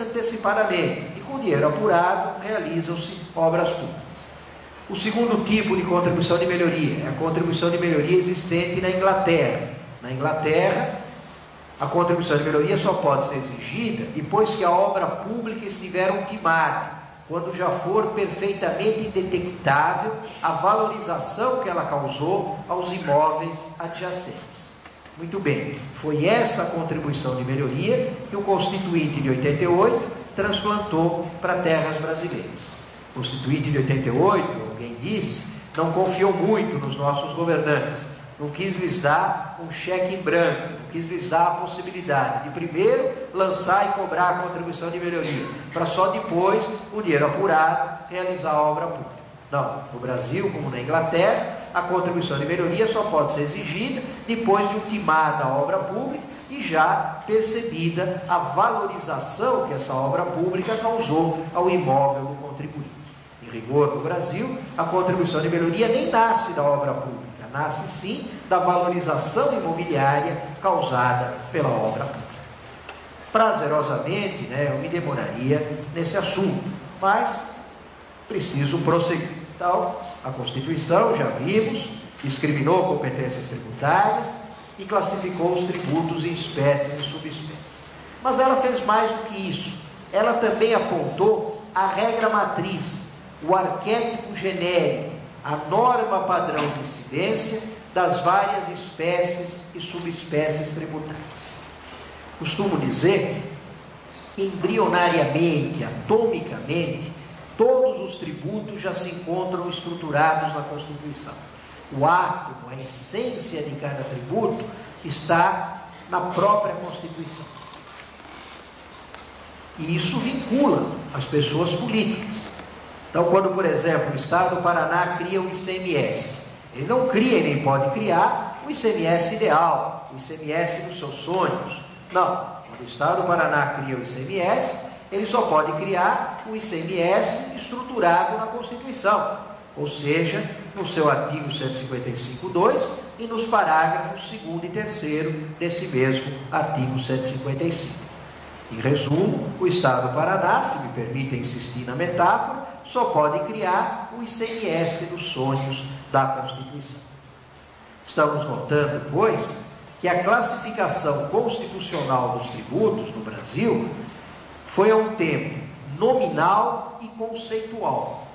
antecipadamente e com dinheiro apurado realizam-se obras públicas. O segundo tipo de contribuição de melhoria é a contribuição de melhoria existente na Inglaterra. Na Inglaterra, a contribuição de melhoria só pode ser exigida depois que a obra pública estiver ultimada, quando já for perfeitamente detectável a valorização que ela causou aos imóveis adjacentes. Muito bem, foi essa contribuição de melhoria que o Constituinte de 88 transplantou para terras brasileiras. O Constituinte de 88, alguém disse, não confiou muito nos nossos governantes, não quis lhes dar um cheque em branco, não quis lhes dar a possibilidade de primeiro lançar e cobrar a contribuição de melhoria, para só depois, o dinheiro apurado, realizar a obra pública. Não, no Brasil, como na Inglaterra, a contribuição de melhoria só pode ser exigida depois de ultimada a obra pública e já percebida a valorização que essa obra pública causou ao imóvel do contribuinte. Em rigor, no Brasil, a contribuição de melhoria nem nasce da obra pública, nasce sim da valorização imobiliária causada pela obra pública. Prazerosamente, eu me demoraria nesse assunto, mas preciso prosseguir. Então, a Constituição, já vimos, discriminou competências tributárias e classificou os tributos em espécies e subespécies. Mas ela fez mais do que isso. Ela também apontou a regra matriz, o arquétipo genérico, a norma padrão de incidência das várias espécies e subespécies tributárias. Costumo dizer que embrionariamente, atomicamente, todos os tributos já se encontram estruturados na Constituição. O átomo, a essência de cada tributo está na própria Constituição. E isso vincula as pessoas políticas. Então, quando, por exemplo, o Estado do Paraná cria o ICMS, ele não cria e nem pode criar o ICMS ideal, o ICMS dos seus sonhos. Não. Quando o Estado do Paraná cria o ICMS, ele só pode criar o ICMS estruturado na Constituição, ou seja, no seu artigo 155.2 e nos parágrafos 2º e 3º desse mesmo artigo 155. Em resumo, o Estado do Paraná, se me permite insistir na metáfora, só pode criar o ICMS dos sonhos da Constituição. Estamos notando, pois, que a classificação constitucional dos tributos no Brasil foi a um tempo nominal e conceitual.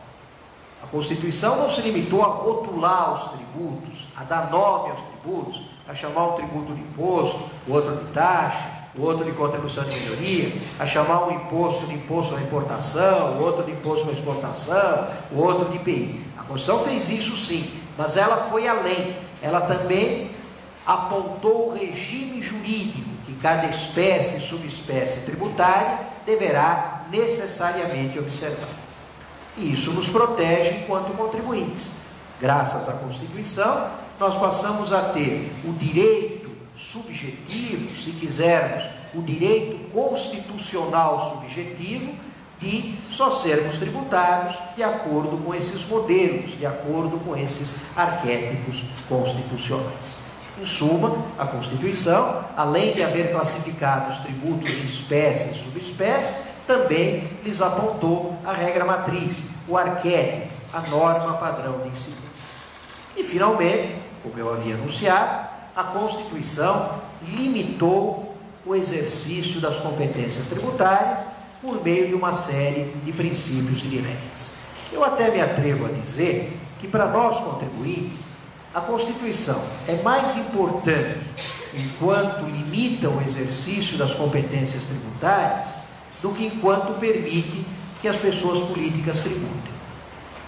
A Constituição não se limitou a rotular os tributos, a dar nome aos tributos, a chamar um tributo de imposto, o outro de taxa, o outro de contribuição de melhoria, a chamar um imposto de imposto à importação, o outro de imposto à exportação, o outro de IPI. A Constituição fez isso sim, mas ela foi além. Ela também apontou o regime jurídico que cada espécie e subespécie tributária deverá necessariamente observar. E isso nos protege enquanto contribuintes. Graças à Constituição, nós passamos a ter o direito subjetivo, se quisermos, o direito constitucional subjetivo de só sermos tributados de acordo com esses modelos, de acordo com esses arquétipos constitucionais. Em suma, a Constituição, além de haver classificado os tributos em espécies e subespécies, também lhes apontou a regra matriz, o arquétipo, a norma padrão de incidência. E, finalmente, como eu havia anunciado, a Constituição limitou o exercício das competências tributárias por meio de uma série de princípios e de regras. Eu até me atrevo a dizer que, para nós contribuintes, a Constituição é mais importante enquanto limita o exercício das competências tributárias do que enquanto permite que as pessoas políticas tributem.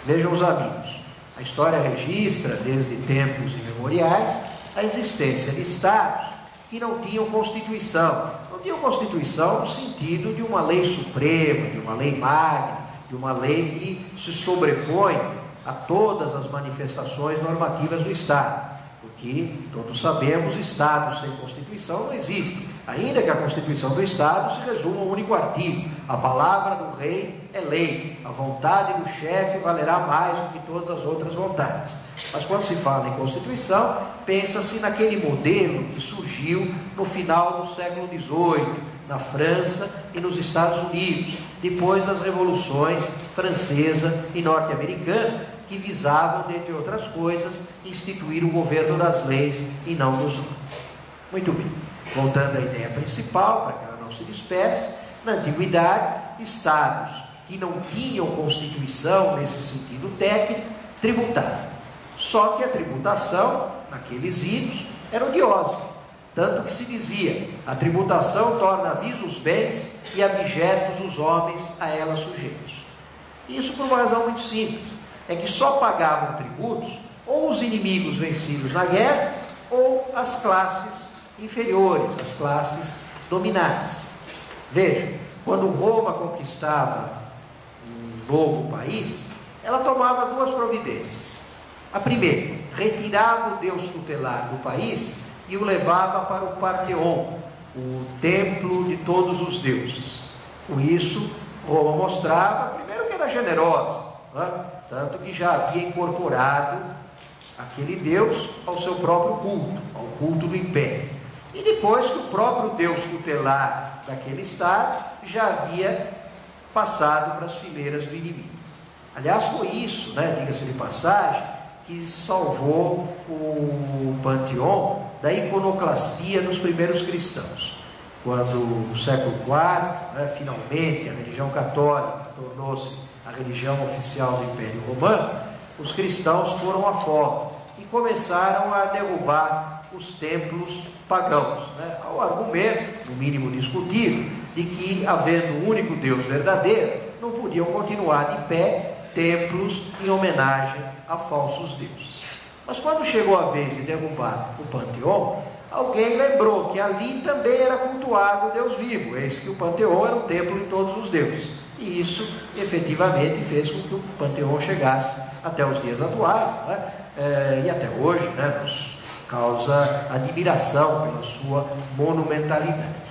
Vejam os amigos, a história registra, desde tempos imemoriais, a existência de estados que não tinham Constituição. Não tinham Constituição no sentido de uma lei suprema, de uma lei magna, de uma lei que se sobrepõe a todas as manifestações normativas do Estado, porque todos sabemos, Estados sem Constituição não existem. ainda que a Constituição do Estado se resuma a um único artigo: a palavra do rei é lei, a vontade do chefe valerá mais do que todas as outras vontades. Mas quando se fala em Constituição, pensa-se naquele modelo que surgiu no final do século XVIII, na França e nos Estados Unidos, depois das revoluções francesa e norte-americana, que visavam, dentre outras coisas, instituir o governo das leis e não dos homens. Muito bem, voltando à ideia principal, para que ela não se disperse, na antiguidade, estados que não tinham constituição nesse sentido técnico, tributavam. Só que a tributação, naqueles idos, era odiosa, tanto que se dizia: a tributação torna avisos os bens e abjetos os homens a ela sujeitos. Isso por uma razão muito simples, é que só pagavam tributos ou os inimigos vencidos na guerra, ou as classes inferiores, as classes dominadas. Veja, quando Roma conquistava um novo país, ela tomava duas providências. A primeira, retirava o deus tutelar do país e o levava para o Parthenon, o templo de todos os deuses. Com isso, Roma mostrava, primeiro, que era generosa, né? Tanto que já havia incorporado aquele deus ao seu próprio culto, ao culto do império. E depois que o próprio deus tutelar daquele estado já havia passado para as fileiras do inimigo. Aliás, foi isso, diga-se de passagem, que salvou o Panteão da iconoclastia dos primeiros cristãos. Quando no século IV, finalmente a religião católica tornou-se a religião oficial do Império Romano, os cristãos foram à forma e começaram a derrubar os templos pagãos, ao argumento, no mínimo discutível, de que, havendo um único Deus verdadeiro, não podiam continuar de pé templos em homenagem a falsos deuses. Mas quando chegou a vez de derrubar o Panteão, alguém lembrou que ali também era cultuado o Deus vivo, eis que o Panteão era o templo de todos os deuses. E isso, efetivamente, fez com que o Panteão chegasse até os dias atuais, e até hoje, nos causa admiração pela sua monumentalidade.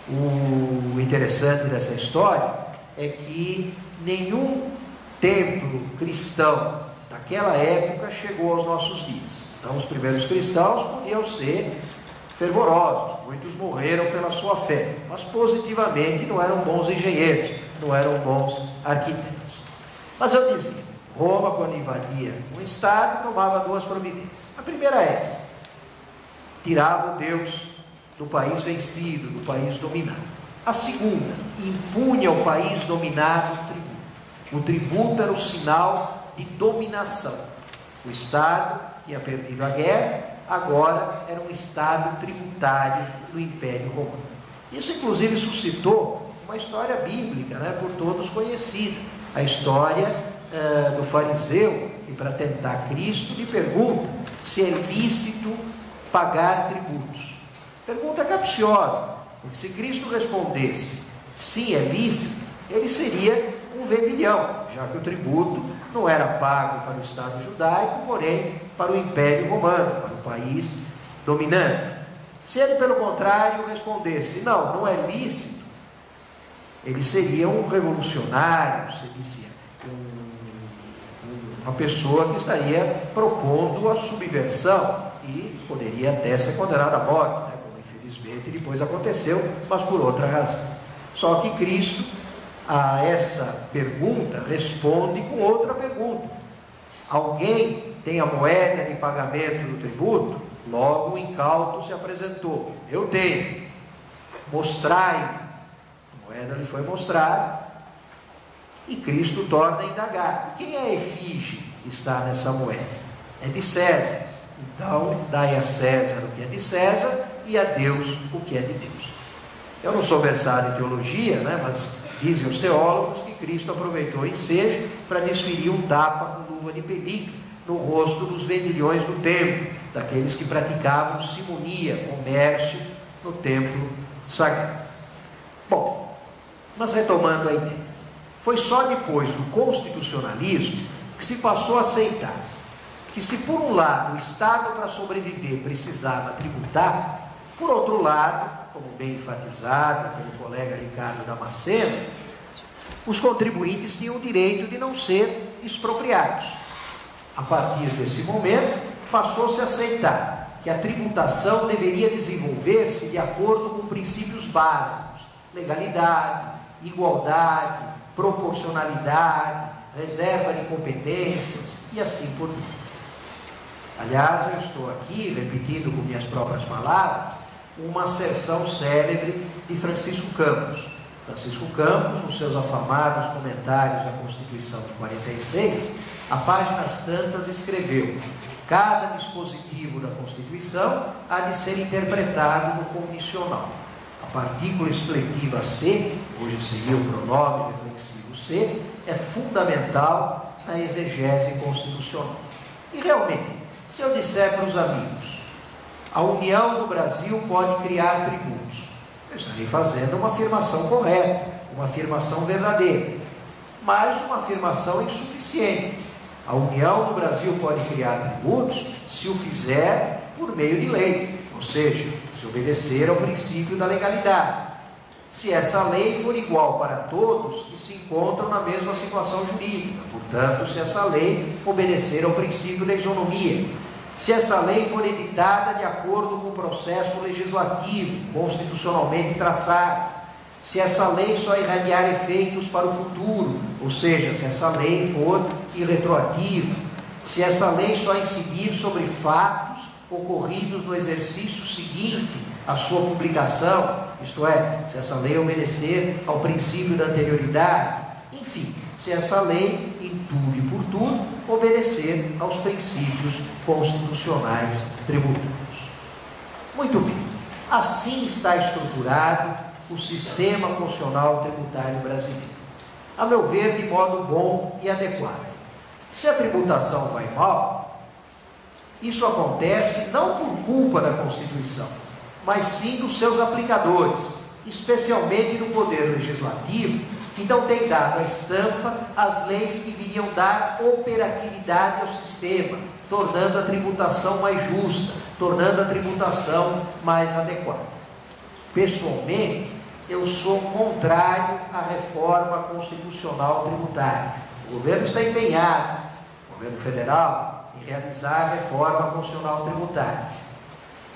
O interessante dessa história é que nenhum templo cristão daquela época chegou aos nossos dias. Então, os primeiros cristãos podiam ser fervorosos, muitos morreram pela sua fé, mas positivamente não eram bons engenheiros, não eram bons arquitetos. Mas eu dizia, Roma, quando invadia um estado, tomava duas providências. A primeira é essa: tirava o Deus do país vencido, do país dominado. A segunda, impunha ao país dominado o tributo. O tributo era o sinal de dominação. O Estado tinha perdido a guerra, agora era um Estado tributário do Império Romano. Isso, inclusive, suscitou uma história bíblica, por todos conhecida. A história do fariseu, que, para tentar Cristo, lhe pergunta se é lícito pagar tributos. Pergunta capciosa, porque se Cristo respondesse sim, é lícito, ele seria um vendilhão, já que o tributo não era pago para o Estado judaico, porém para o Império Romano, para o país dominante. Se ele, pelo contrário, respondesse não, não é lícito, ele seria um revolucionário, uma pessoa que estaria propondo a subversão e poderia até ser condenado à morte, como infelizmente depois aconteceu, mas por outra razão. Só que Cristo, a essa pergunta, responde com outra pergunta: alguém tem a moeda de pagamento do tributo? Logo o incauto se apresentou: eu tenho, mostrai-me. A moeda lhe foi mostrada e Cristo torna a indagar: quem é a efígie que está nessa moeda? É de César. Então dai a César o que é de César e a Deus o que é de Deus. Eu não sou versado em teologia, mas dizem os teólogos que Cristo aproveitou o ensejo para desferir um tapa com luva de pelica no rosto dos vendilhões do templo, daqueles que praticavam simonia, comércio no templo sagrado. Bom, mas retomando a ideia, foi só depois do constitucionalismo que se passou a aceitar que, se por um lado o Estado, para sobreviver, precisava tributar, por outro lado como bem enfatizado pelo colega Ricardo Damasceno, os contribuintes tinham o direito de não ser expropriados. A partir desse momento, passou-se a aceitar que a tributação deveria desenvolver-se de acordo com princípios básicos: legalidade, igualdade, proporcionalidade, reserva de competências e assim por diante. Aliás, eu estou aqui repetindo com minhas próprias palavras uma asserção célebre de Francisco Campos. Francisco Campos, nos seus afamados comentários à Constituição de 46, a páginas tantas escreveu: cada dispositivo da Constituição há de ser interpretado no condicional. A partícula expletiva C, hoje seria o pronome reflexivo C, é fundamental na exegese constitucional. E realmente, se eu disser para os amigos, a União do Brasil pode criar tributos, eu estarei fazendo uma afirmação correta, uma afirmação verdadeira, mas uma afirmação insuficiente. A União do Brasil pode criar tributos se o fizer por meio de lei, ou seja, se obedecer ao princípio da legalidade. Se essa lei for igual para todos que se encontram na mesma situação jurídica, portanto, se essa lei obedecer ao princípio da isonomia, se essa lei for editada de acordo com o processo legislativo constitucionalmente traçado, se essa lei só irradiar efeitos para o futuro, ou seja, se essa lei for irretroativa, se essa lei só incidir sobre fatos ocorridos no exercício seguinte à sua publicação, isto é, se essa lei obedecer ao princípio da anterioridade, enfim, se essa lei, em tudo e por tudo, obedecer aos princípios constitucionais tributários. Muito bem, assim está estruturado o sistema constitucional tributário brasileiro, a meu ver, de modo bom e adequado. Se a tributação vai mal, isso acontece não por culpa da Constituição, mas sim dos seus aplicadores, especialmente do Poder Legislativo, que não tem dado a estampa às leis que viriam dar operatividade ao sistema, tornando a tributação mais justa, tornando a tributação mais adequada. Pessoalmente, eu sou contrário à reforma constitucional tributária. O governo está empenhado, o governo federal, em realizar a reforma constitucional tributária.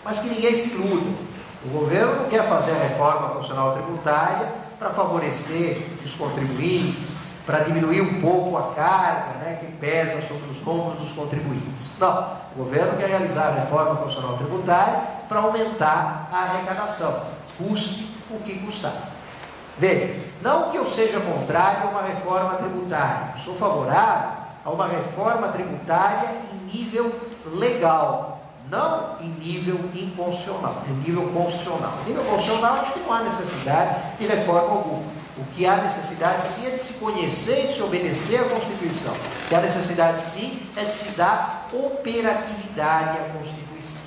Mas que ninguém se iluda. O governo não quer fazer a reforma constitucional tributária para favorecer os contribuintes, para diminuir um pouco a carga, que pesa sobre os ombros dos contribuintes. Não, o governo quer realizar a reforma constitucional tributária para aumentar a arrecadação, custe o que custar. Veja, não que eu seja contrário a uma reforma tributária, sou favorável a uma reforma tributária em nível legal, não em nível inconstitucional, em nível constitucional. Em nível constitucional, acho que não há necessidade de reforma alguma. O que há necessidade, sim, é de se conhecer e de se obedecer à Constituição. O que há necessidade, sim, é de se dar operatividade à Constituição.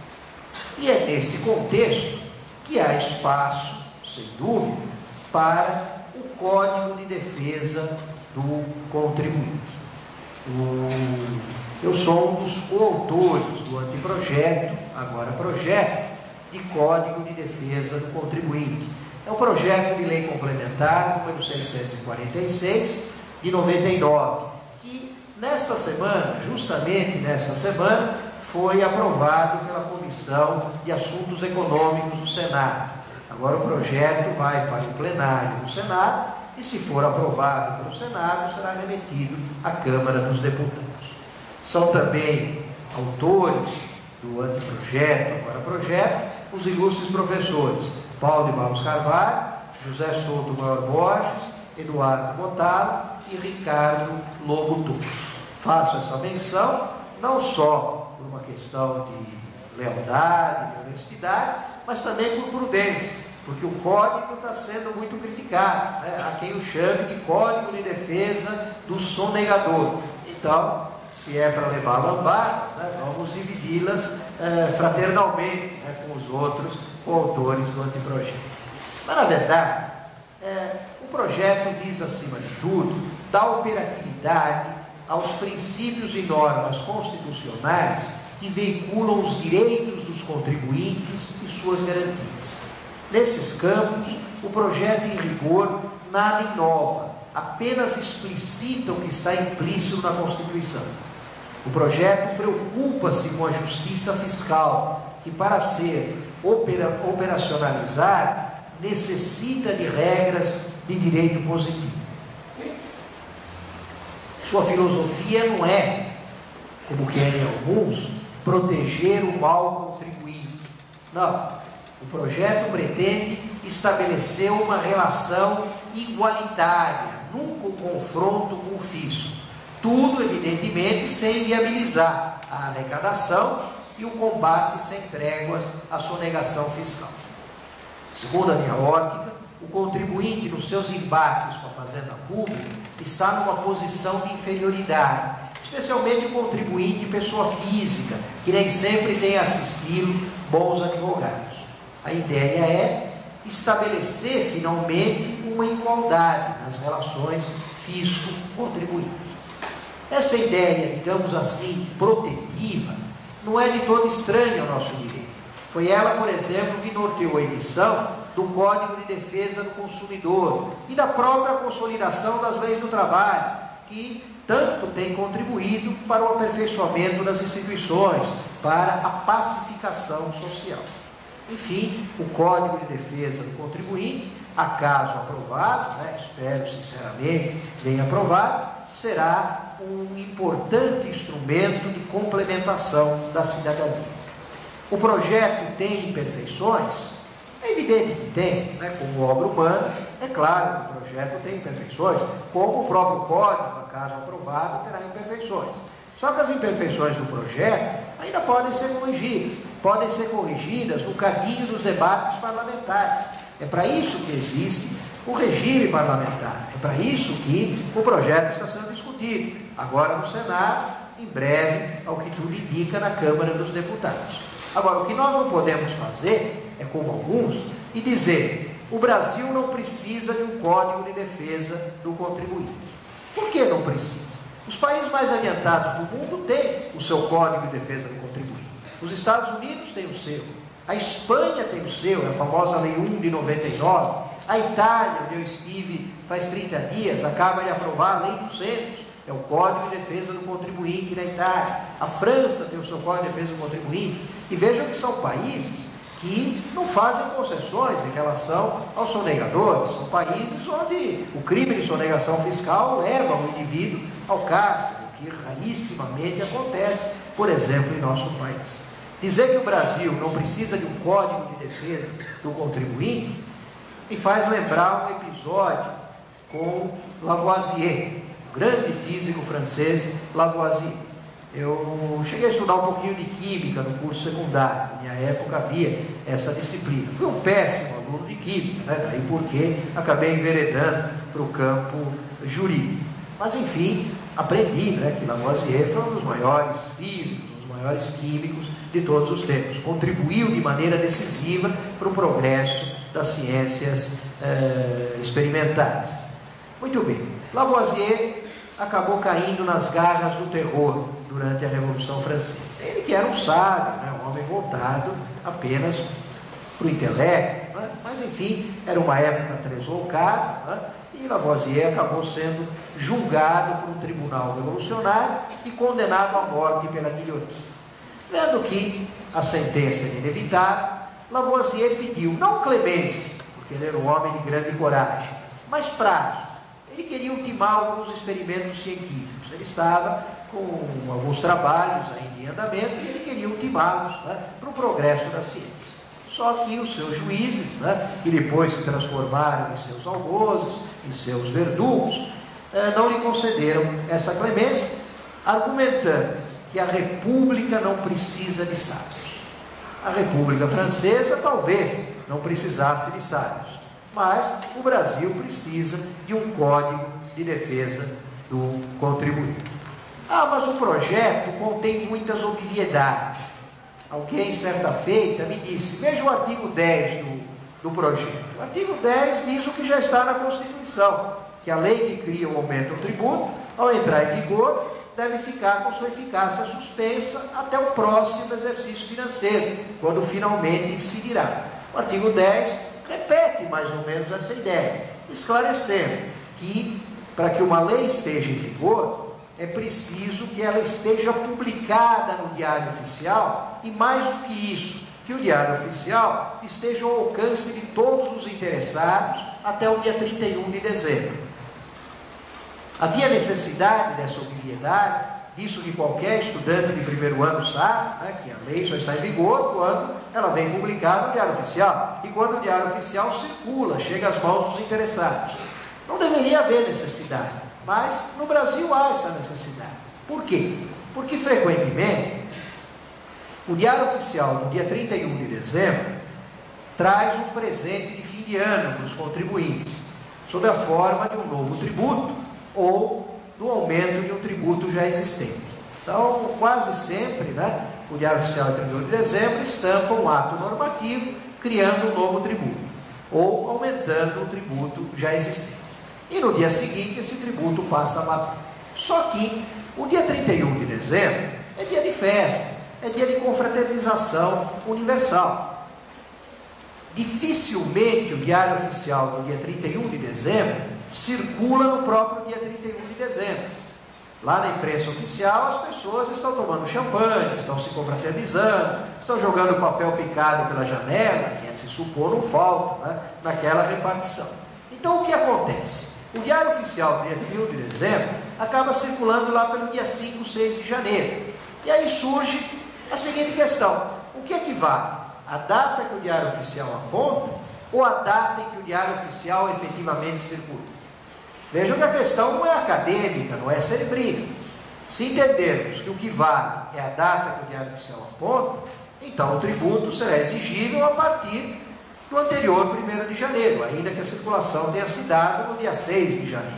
E é nesse contexto que há espaço, sem dúvida, para o Código de Defesa do Contribuinte. Eu sou um dos coautores do anteprojeto, agora projeto, de Código de Defesa do Contribuinte. É o projeto de lei complementar número 646 de 99, que nesta semana, justamente nesta semana, foi aprovado pela Comissão de Assuntos Econômicos do Senado. Agora o projeto vai para o plenário do Senado e, se for aprovado pelo Senado, será remetido à Câmara dos Deputados. São também autores do anteprojeto, agora projeto, os ilustres professores Paulo de Barros Carvalho, José Souto Maior Borges, Eduardo Botalo e Ricardo Lobo Torres. Faço essa menção não só por uma questão de lealdade, de honestidade, mas também por prudência, porque o código está sendo muito criticado, há quem o chame de Código de Defesa do Sonegador. Então, se é para levar lambadas, vamos dividi-las fraternalmente, com os outros coautores do anteprojeto. Mas, na verdade, o projeto visa, acima de tudo, dar operatividade aos princípios e normas constitucionais que veiculam os direitos dos contribuintes e suas garantias. Nesses campos, o projeto, em rigor, nada inova, apenas explicita o que está implícito na Constituição. O projeto preocupa-se com a justiça fiscal, que, para ser operacionalizada, necessita de regras de direito positivo. Sua filosofia não é, como querem alguns, proteger o mal contribuinte. Não. O projeto pretende estabelecer uma relação igualitária, nunca um confronto com o fisco. Tudo, evidentemente, sem viabilizar a arrecadação e o combate sem tréguas à sonegação fiscal. Segundo a minha ótica, o contribuinte, nos seus embates com a fazenda pública, está numa posição de inferioridade, especialmente o contribuinte pessoa física, que nem sempre tem assistido bons advogados. A ideia é estabelecer, finalmente, uma igualdade nas relações fisco-contribuinte. Essa ideia, digamos assim, protetiva, não é de todo estranha ao nosso direito. Foi ela, por exemplo, que norteou a edição do Código de Defesa do Consumidor e da própria consolidação das leis do trabalho, que tanto tem contribuído para o aperfeiçoamento das instituições, para a pacificação social. Enfim, o Código de Defesa do Contribuinte, acaso aprovado, espero sinceramente venha aprovado, será um importante instrumento de complementação da cidadania. O projeto tem imperfeições? É evidente que tem, como obra humana, é claro que o projeto tem imperfeições, como o próprio código, acaso aprovado, terá imperfeições. Só que as imperfeições do projeto ainda podem ser corrigidas no cadinho dos debates parlamentares. É para isso que existe o regime parlamentar, é para isso que o projeto está sendo discutido, agora no Senado, em breve, ao que tudo indica, na Câmara dos Deputados. Agora, o que nós não podemos fazer é, como alguns, e dizer: o Brasil não precisa de um Código de Defesa do Contribuinte. Por que não precisa? Os países mais adiantados do mundo têm o seu Código de Defesa do Contribuinte. Os Estados Unidos têm o seu. A Espanha tem o seu, é a famosa Lei 1 de 99. A Itália, onde eu estive faz 30 dias, acaba de aprovar a Lei 200. É o Código de Defesa do Contribuinte na Itália. A França tem o seu Código de Defesa do Contribuinte. E vejam que são países que não fazem concessões em relação aos sonegadores. São países onde o crime de sonegação fiscal leva o indivíduo ao cárcere, o que rarissimamente acontece, por exemplo, em nosso país. Dizer que o Brasil não precisa de um Código de Defesa do Contribuinte me faz lembrar um episódio com Lavoisier, o grande físico francês Lavoisier. Eu cheguei a estudar um pouquinho de química no curso secundário. Na minha época havia essa disciplina. Fui um péssimo aluno de química, daí porque acabei enveredando para o campo jurídico. Mas enfim, aprendi que Lavoisier foi um dos maiores físicos, um dos maiores químicos de todos os tempos. Contribuiu de maneira decisiva para o progresso das ciências experimentais. Muito bem, Lavoisier acabou caindo nas garras do terror durante a Revolução Francesa. Ele que era um sábio, um homem voltado apenas para o intelecto, mas enfim, era uma época translocada, e Lavoisier acabou sendo julgado por um tribunal revolucionário e condenado à morte pela guilhotina. Vendo que a sentença era inevitável, Lavoisier pediu não clemência, porque ele era um homem de grande coragem, mas prazo. Ele queria ultimar alguns experimentos científicos. Ele estava com alguns trabalhos ainda em andamento e ele queria ultimá-los para o progresso da ciência. Só que os seus juízes, que depois se transformaram em seus algozes, em seus verdugos, não lhe concederam essa clemência, argumentando que a República não precisa de sábios. A República Francesa talvez não precisasse de sábios, mas o Brasil precisa de um Código de Defesa do Contribuinte. Mas o projeto contém muitas obviedades. Alguém, certa feita, me disse: veja o artigo 10 do projeto. O artigo 10 diz o que já está na Constituição, que a lei que cria o aumento do tributo, ao entrar em vigor, deve ficar com sua eficácia suspensa até o próximo exercício financeiro, quando finalmente incidirá. O artigo 10 repete mais ou menos essa ideia, esclarecendo que para que uma lei esteja em vigor, é preciso que ela esteja publicada no Diário Oficial e, mais do que isso, que o Diário Oficial esteja ao alcance de todos os interessados até o dia 31 de dezembro. Havia necessidade dessa obviedade, disso que qualquer estudante de primeiro ano sabe, né, que a lei só está em vigor quando ela vem publicada no Diário Oficial, e quando o Diário Oficial circula, chega às mãos dos interessados. Não deveria haver necessidade, mas no Brasil há essa necessidade. Por quê? Porque frequentemente o Diário Oficial, no dia 31 de dezembro, traz um presente de fim de ano para os contribuintes, sob a forma de um novo tributo ou do aumento de um tributo já existente. Então, quase sempre, né, o Diário Oficial, 31 de dezembro, estampa um ato normativo criando um novo tributo ou aumentando um tributo já existente. E no dia seguinte, esse tributo passa a valer. Só que o dia 31 de dezembro é dia de festa, é dia de confraternização universal. Dificilmente o Diário Oficial no dia 31 de dezembro circula no próprio dia 31 de dezembro. Lá na imprensa oficial, as pessoas estão tomando champanhe, estão se confraternizando, estão jogando papel picado pela janela, que é de se supor não falta, né, naquela repartição. Então o que acontece? O Diário Oficial do dia 31 de dezembro acaba circulando lá pelo dia 5, 6 de janeiro. E aí surge a seguinte questão: o que é que vale? A data que o Diário Oficial aponta ou a data em que o Diário Oficial efetivamente circula? Vejam que a questão não é acadêmica, não é cerebrina. Se entendermos que o que vale é a data que o Diário Oficial aponta, então o tributo será exigível a partir do anterior 1º de janeiro, ainda que a circulação tenha se dado no dia 6 de janeiro.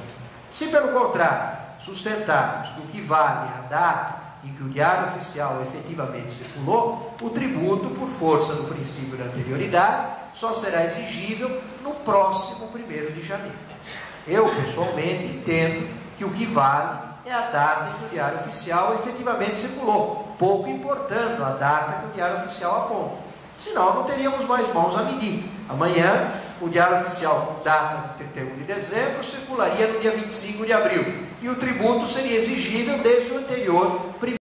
Se, pelo contrário, sustentarmos que o que vale é a data em que o Diário Oficial efetivamente circulou, o tributo, por força do princípio da anterioridade, só será exigível no próximo 1º de janeiro. Eu, pessoalmente, entendo que o que vale é a data em que o Diário Oficial efetivamente circulou, pouco importando a data que o Diário Oficial aponta. Senão, não teríamos mais mãos a medir. Amanhã, o Diário Oficial com data de 31 de dezembro circularia no dia 25 de abril. E o tributo seria exigível desde o anterior 1º